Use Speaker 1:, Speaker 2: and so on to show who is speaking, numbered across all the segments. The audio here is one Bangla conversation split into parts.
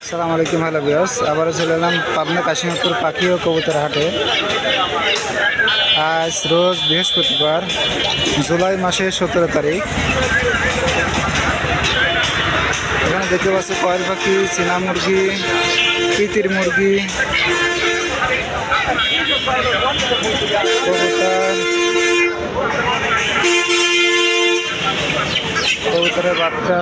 Speaker 1: আসসালামু আলাইকুম হ্যালো ভিউয়ার্স, আবারও চলে এলাম পাবনা কাশিমপুর পাখি ও কবুতর হাটে। আজ রোজ বৃহস্পতিবার, জুলাই মাসের 17 তারিখ। এখানে দেখতে পাচ্ছি কয়েল পাখি, চীনা মুরগি, তিতির মুরগি, কবুতর, কবুতরের বাচ্চা।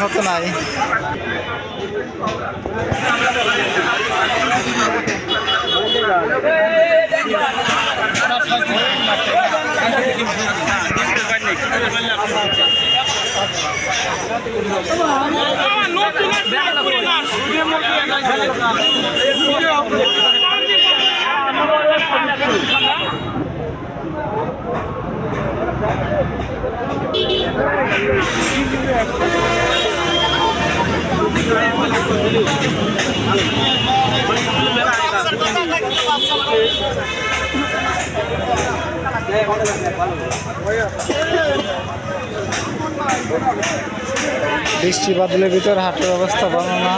Speaker 1: কত নাই বৃষ্টি বাদলের ভিতর হাটের অবস্থা ভালো না।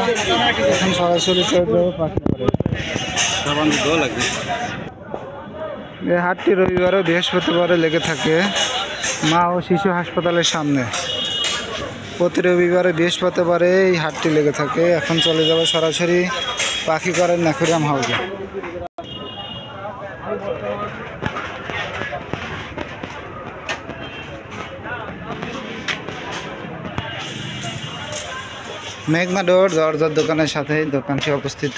Speaker 1: এখন সরাসরি পাখি করে এই হাটটি রবিবারে বৃহস্পতিবারে লেগে থাকে মা ও শিশু হাসপাতালের সামনে। প্রতি রবিবারে বৃহস্পতিবারে এই হাটটি লেগে থাকে। এখন চলে যাবে সরাসরি পাখি করেন ন্যাকুরিয়াম হাউসে। মেঘনা ডোর দরজার দোকানের সাথে দোকানটি অবস্থিত।